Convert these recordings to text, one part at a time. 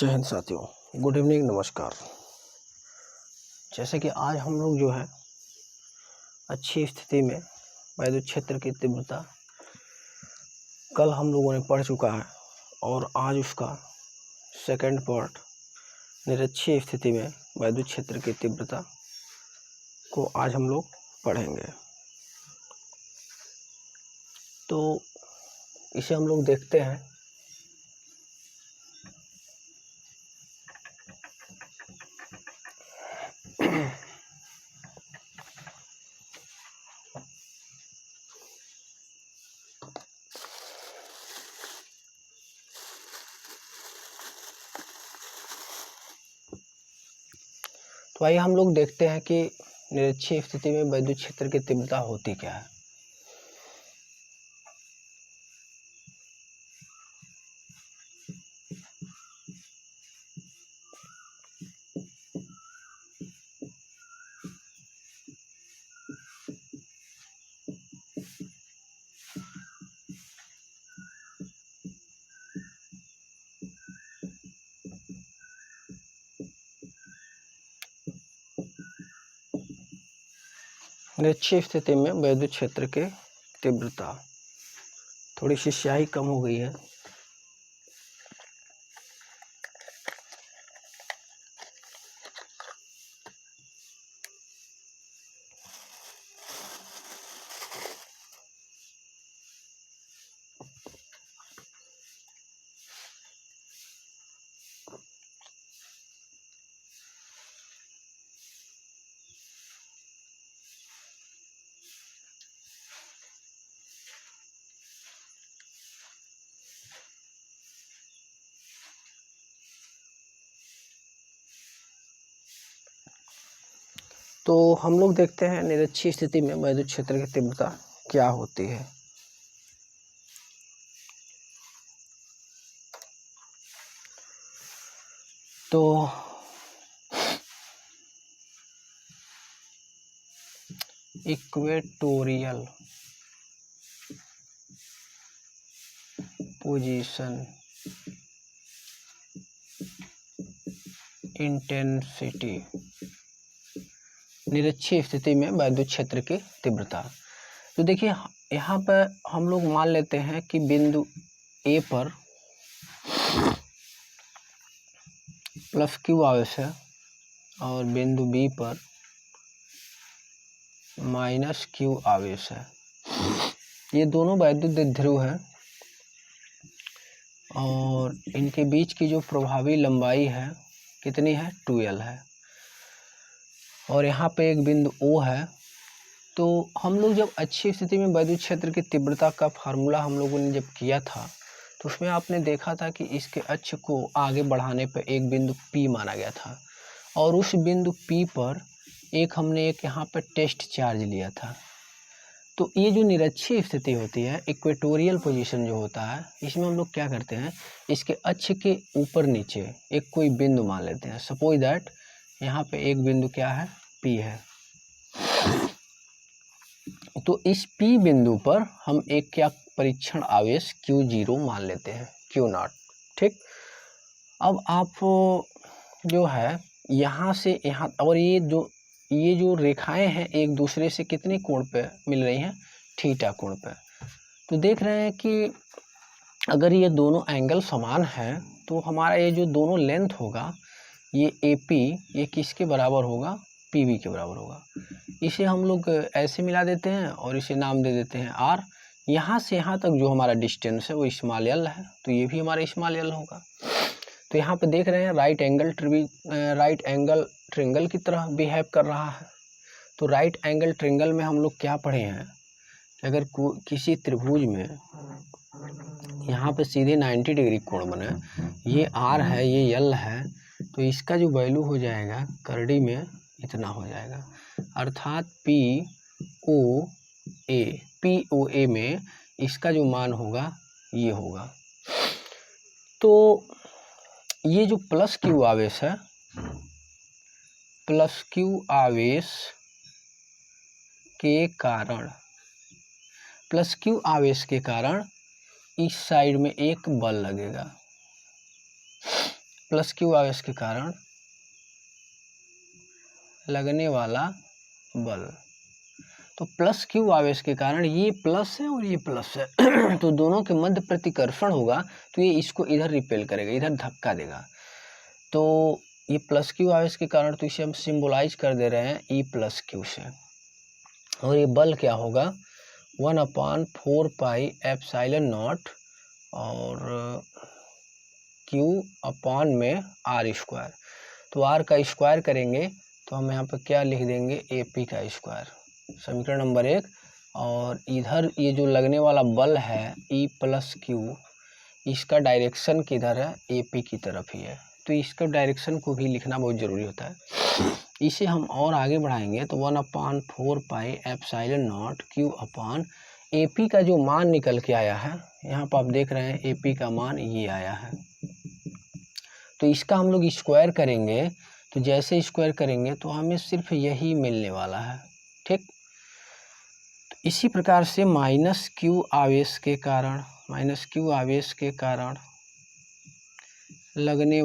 जय हिंद साथियों, good evening, नमस्कार। जैसे कि आज हम लोग जो है अच्छी स्थिति में वैद्युत क्षेत्र की तीव्रता कल हम लोगों ने पढ़ चुका है और आज उसका सेकंड पार्ट निरक्षीय स्थिति में वैद्युत क्षेत्र की तीव्रता को आज हम लोग पढ़ेंगे। तो इसे हम लोग देखते हैं। तो आइए हम लोग देखते हैं कि निरक्षीय स्थिति में वैद्युत क्षेत्र की तीव्रता होती क्या है। निरक्षीय स्थिति में वैद्युत क्षेत्र की तीव्रता, थोड़ी सी स्याही कम हो गई है। तो हम लोग देखते हैं निरक्षीय स्थिति में वैद्युत क्षेत्र की तीव्रता क्या होती है। तो इक्वेटोरियल पोजीशन इंटेंसिटी, निरक्षीय स्थिति में वैद्युत क्षेत्र की तीव्रता। तो देखिए यहाँ पर हम लोग मान लेते हैं कि बिंदु ए पर प्लस क्यू आवेश है और बिंदु बी पर माइनस क्यू आवेश है। ये दोनों वैद्युत ध्रुव हैं और इनके बीच की जो प्रभावी लंबाई है कितनी है, 2L है। और यहाँ पे एक बिंदु O है। तो हम लोग जब अच्छी स्थिति में वैद्युत क्षेत्र की तीव्रता का फार्मूला हम लोगों ने जब किया था तो उसमें आपने देखा था कि इसके अक्ष को आगे बढ़ाने पर एक बिंदु P माना गया था और उस बिंदु P पर हमने यहाँ पर टेस्ट चार्ज लिया था। तो ये जो निरक्षीय स्थिति होती है, इक्वेटोरियल पोजीशन जो होता है, इसमें हम लोग क्या करते हैं, इसके अक्ष के ऊपर नीचे एक कोई बिंदु मान लेते हैं। सपोज दैट यहाँ पे एक बिंदु क्या है, P है। तो इस P बिंदु पर हम एक क्या परीक्षण आवेश Q0 मान लेते हैं, Q0। ठीक। अब आप जो है यहाँ से यहाँ, और ये जो रेखाएं हैं एक दूसरे से कितने कोण पे मिल रही हैं, थीटा कोण पे। तो देख रहे हैं कि अगर ये दोनों एंगल समान हैं तो हमारा ये जो दोनों लेंथ होगा, ये AP ये किसके बराबर होगा, PB के बराबर होगा। इसे हम लोग ऐसे मिला देते हैं और इसे नाम दे देते हैं R। यहाँ से यहाँ तक जो हमारा डिस्टेंस है वो स्मॉल l है, तो ये भी हमारा स्मॉल l होगा। तो यहाँ पे देख रहे हैं राइट एंगल ट्रिंगल की तरह बिहेव कर रहा है। तो राइट एंगल ट्रिंगल में हम लोग क्या पढ़े हैं कि अगर किसी त्रिभुज में यहाँ पे सीधे 90 डिग्री कोण बने, ये R है, ये L है, तो इसका जो वैल्यू हो जाएगा करड़ी में इतना हो जाएगा, अर्थात POA में इसका जो मान होगा ये होगा। तो ये जो प्लस क्यू आवेश है, प्लस क्यू आवेश के कारण इस साइड में एक बल लगेगा प्लस क्यू आवेश के कारण लगने वाला बल। तो प्लस क्यू आवेश के कारण ये प्लस है और ये प्लस है तो दोनों के मध्य प्रतिकर्षण होगा, तो ये इसको इधर रिपेल करेगा, इधर धक्का देगा। तो ये प्लस क्यू आवेश के कारण, तो इसे हम सिंबलाइज कर दे रहे हैं ई प्लस क्यू से। और ये बल क्या होगा 1/4 पाई एप्सिलॉन नॉट और क्यू अपान में आर स्क्वायर। तो आर का स्क्वायर करेंगे तो हम यहाँ पर क्या लिख देंगे ए पी का स्क्वायर, समीकरण नंबर 1। और इधर ये जो लगने वाला बल है ई प्लस क्यू, इसका डायरेक्शन किधर है ए पी की तरफ ही है, तो इसका डायरेक्शन को भी लिखना बहुत ज़रूरी होता है। इसे हम और आगे बढ़ाएंगे तो 1/4 pi epsilon not Q upon A P का जो मान निकल के आया है, यहाँ पर आप देख रहे हैं ए पी का मान ये आया है। तो इसका हम लोग स्क्वायर करेंगे, तो जैसे स्क्वायर करेंगे तो हमें सिर्फ यही मिलने वाला है, ठीक। तो इसी प्रकार से माइनस क्यू आवेश के कारण लगने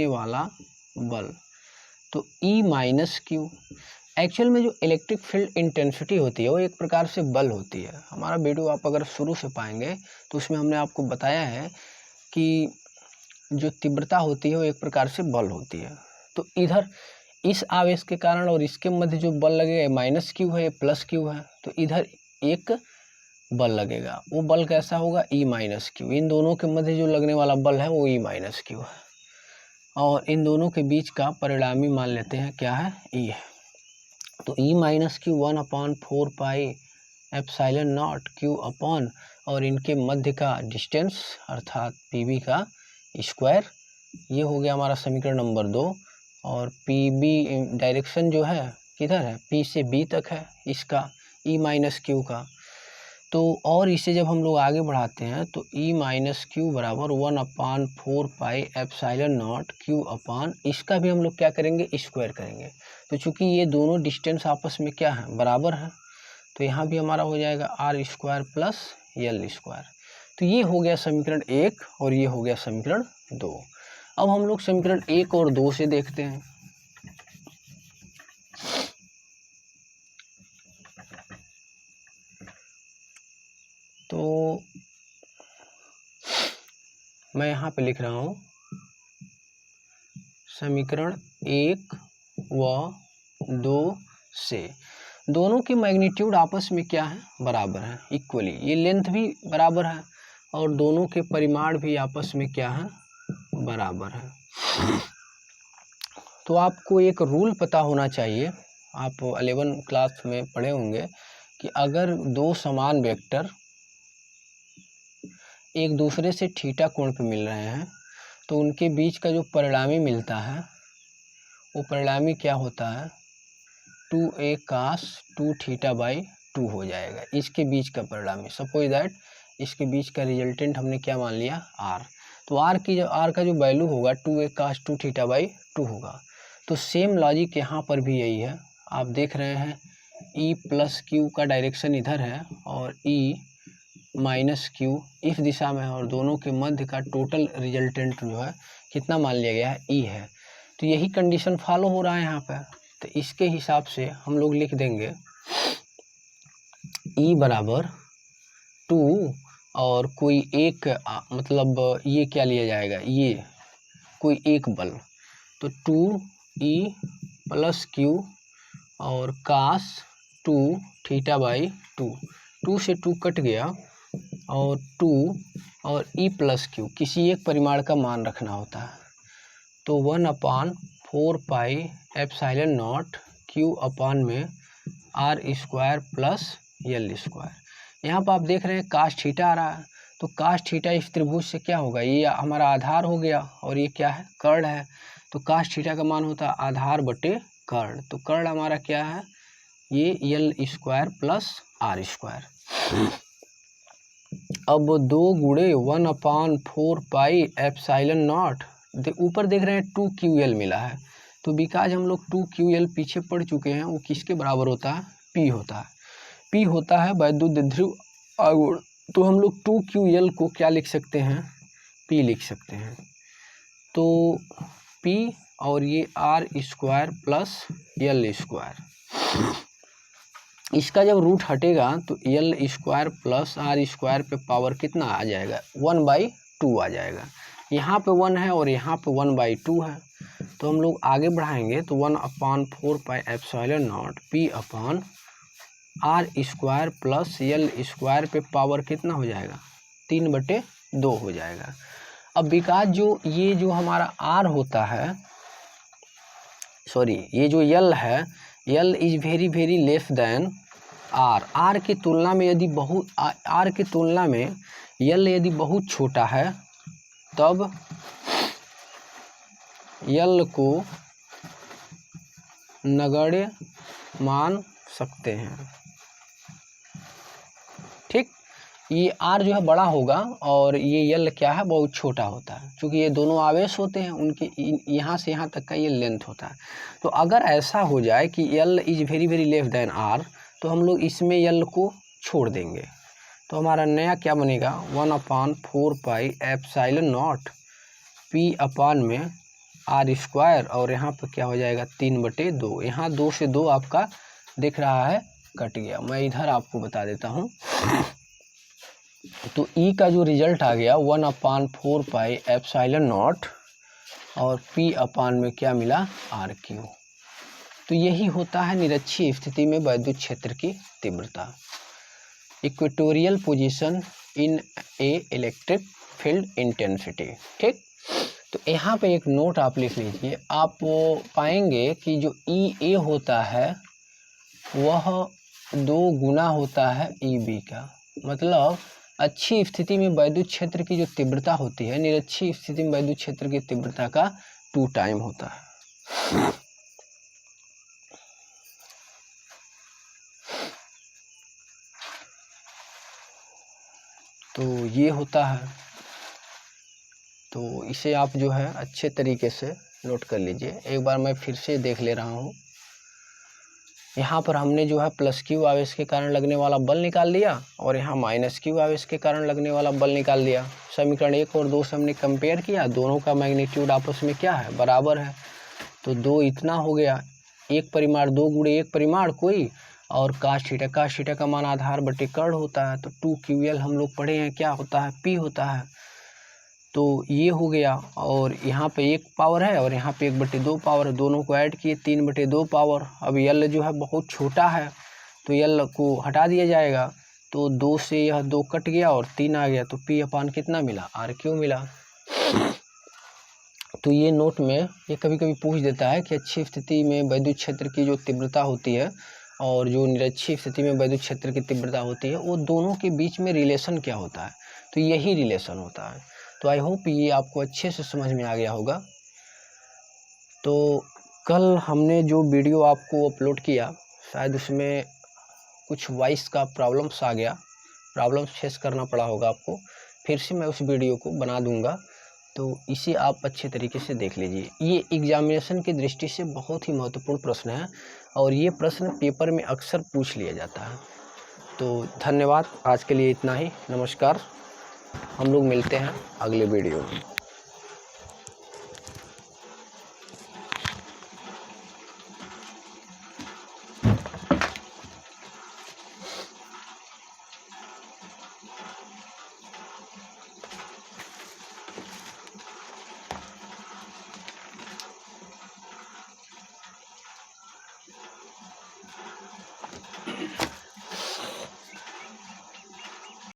वाला बल, तो E माइनस क्यू। एक्चुअल में जो इलेक्ट्रिक फील्ड इंटेंसिटी होती है वो एक प्रकार से बल होती है। हमारा वीडियो आप अगर शुरू से पाएंगे तो उसमें हमने आपको बताया है कि जो तीव्रता होती है वो एक प्रकार से बल होती है। तो इधर इस आवेश के कारण और इसके मध्य जो बल लगेगा माइनस क्यू है, प्लस क्यू है, तो इधर एक बल लगेगा। वो बल कैसा होगा ई माइनस क्यू। इन दोनों के मध्य जो लगने वाला बल है वो ई माइनस क्यू है, और इन दोनों के बीच का परिणामी मान लेते हैं क्या है ई है। तो E minus q 1/4 pi epsilon not q upon और इनके मध्य का डिस्टेंस अर्थात पी बी का स्क्वायर, ये हो गया हमारा समीकरण नंबर 2। और पी बी डायरेक्शन जो है किधर है, पी से बी तक है इसका ई माइनस क्यू का। तो और इसे जब हम लोग आगे बढ़ाते हैं तो ई माइनस क्यू बराबर 1/4 पाई एप्सिलॉन नॉट क्यू अपान, इसका भी हम लोग क्या करेंगे स्क्वायर करेंगे। तो चूंकि ये दोनों डिस्टेंस आपस में क्या है बराबर है, तो यहाँ भी हमारा हो जाएगा R square plus L square. तो ये हो गया समीकरण 1 और ये हो गया समीकरण 2। अब हम लोग समीकरण 1 और 2 से देखते हैं। तो मैं यहाँ पे लिख रहा हूँ समीकरण 1 व 2 से दोनों की मैग्नीट्यूड आपस में क्या है बराबर है, इक्वली। ये लेंथ भी बराबर है और दोनों के परिमाण भी आपस में क्या है बराबर है। तो आपको एक रूल पता होना चाहिए, आप 11 क्लास में पढ़े होंगे कि अगर दो समान वेक्टर एक दूसरे से थीटा कोण पे मिल रहे हैं तो उनके बीच का जो परिणामी मिलता है वो परिणामी क्या होता है 2a cos 2 थीटा बाई 2 हो जाएगा। इसके बीच का परिणामी, सपोज दैट इसके बीच का रिजल्टेंट हमने क्या मान लिया r। तो r का जो वैल्यू होगा 2a cos 2 थीटा बाई 2 होगा। तो सेम लॉजिक यहाँ पर भी यही है। आप देख रहे हैं e प्लस क्यू का डायरेक्शन इधर है और e माइनस क्यू इस दिशा में है, और दोनों के मध्य का टोटल रिजल्टेंट जो है कितना मान लिया गया है ई है। तो यही कंडीशन फॉलो हो रहा है यहाँ पे। तो इसके हिसाब से हम लोग लिख देंगे ई बराबर 2 और कोई एक मतलब ये क्या लिया जाएगा, ये कोई एक बल, तो 2e प्लस क्यू और कास 2 थीटा बाई 2, 2 से 2 कट गया और 2 और e प्लस क्यू किसी एक परिमाण का मान रखना होता है। तो 1/4 pi epsilon not Q upon में R square plus L square. यहाँ पर आप देख रहे हैं कास थीटा आ रहा है, तो कास थीटा इस त्रिभुज से क्या होगा, ये हमारा आधार हो गया और ये क्या है कर्ण है। तो कास थीटा का मान होता है आधार बटे कर्ण। तो कर्ण हमारा क्या है ये L square plus R square. अब 2 गुणे 1/4 पाई एप्सिलॉन नॉट, ऊपर देख रहे हैं 2QL मिला है। तो बिकॉज हम लोग 2QL पीछे पढ़ चुके हैं, वो किसके बराबर होता है P होता है। P होता है वैद्युत ध्रुव आघूर्ण। तो हम लोग 2QL को क्या लिख सकते हैं P लिख सकते हैं। तो P और ये R square plus L square, इसका जब रूट हटेगा तो L square plus R square पे पावर कितना आ जाएगा, 1/2 आ जाएगा। यहाँ पे 1 है और यहाँ पे 1/2 है, तो हम लोग आगे बढ़ाएंगे तो 1/4 pi epsilon not P upon R square plus L square पे पावर कितना हो जाएगा, 3/2 हो जाएगा। अब बिकॉज जो ये जो हमारा R होता है, सॉरी ये जो L है, L is very very less than R। R की तुलना में यदि R की तुलना में L यदि बहुत छोटा है तब L को नगण्य मान सकते हैं। ठीक, ये R जो है बड़ा होगा और ये L क्या है, बहुत छोटा होता है। क्योंकि ये दोनों आवेश होते हैं, उनके यहाँ से यहाँ तक का ये लेंथ होता है। तो अगर ऐसा हो जाए कि L is very very less than R, तो हम लोग इसमें L को छोड़ देंगे। तो हमारा नया क्या बनेगा, 1/4 पाई एप्सिलॉन नॉट P अपान में R स्क्वायर, और यहाँ पर क्या हो जाएगा 3/2। यहाँ 2 से 2 आपका दिख रहा है कट गया। मैं इधर आपको बता देता हूँ। तो E का जो रिजल्ट आ गया 1/4 पाई एप्सिलॉन नॉट और P अपान में क्या मिला, RQ। तो यही होता है निरक्षीय स्थिति में वैद्युत क्षेत्र की तीव्रता, equatorial position in A electric field intensity. ठीक, तो यहाँ पे एक नोट आप लिख लीजिए। आप पाएंगे कि जो EA होता है वह 2 गुना होता है EB का। मतलब अच्छी स्थिति में वैद्युत क्षेत्र की जो तीव्रता होती है, निरक्षीय स्थिति में वैद्युत क्षेत्र की तीव्रता का 2 टाइम होता है। तो ये होता है। तो इसे आप जो है अच्छे तरीके से नोट कर लीजिए। एक बार मैं फिर से देख ले रहा हूँ। यहाँ पर हमने जो है प्लस Q आवेश के कारण लगने वाला बल निकाल लिया और यहाँ माइनस Q आवेश के कारण लगने वाला बल निकाल लिया। समीकरण 1 और 2 से हमने कंपेयर किया, दोनों का मैग्नीट्यूड आपस में क्या है, बराबर है। तो 2 इतना हो गया, एक परिमाण 2 गुणे एक परिमाण कोई, और काश थीटा का मान आधार बटे कर्ण होता है। तो 2QL हम लोग पढ़े हैं क्या होता है, P होता है। तो ये हो गया, और यहाँ पे 1 पावर है और यहाँ पे 1/2 पावर है, दोनों को ऐड किए 3/2 पावर। अब L जो है बहुत छोटा है तो L को हटा दिया जाएगा। तो 2 से यह 2 कट गया और 3 आ गया, तो P अपान कितना मिला, RQ मिला। तो ये नोट में ये कभी कभी पूछ देता है कि अच्छी स्थिति में वैद्युत क्षेत्र की जो तीव्रता होती है और जो निरक्षीय स्थिति में वैद्युत क्षेत्र की तीव्रता होती है, वो दोनों के बीच में रिलेशन क्या होता है। तो यही रिलेशन होता है। तो आई होप ये आपको अच्छे से समझ में आ गया होगा। तो कल हमने जो वीडियो आपको अपलोड किया, शायद उसमें कुछ वॉइस का प्रॉब्लम्स आ गया, प्रॉब्लम्स फेस करना पड़ा होगा आपको। फिर से मैं उस वीडियो को बना दूंगा, तो इसे आप अच्छे तरीके से देख लीजिए। ये एग्जामिनेशन की दृष्टि से बहुत ही महत्वपूर्ण प्रश्न है और ये प्रश्न पेपर में अक्सर पूछ लिया जाता है। तो धन्यवाद, आज के लिए इतना ही। नमस्कार, हम लोग मिलते हैं अगले वीडियो में।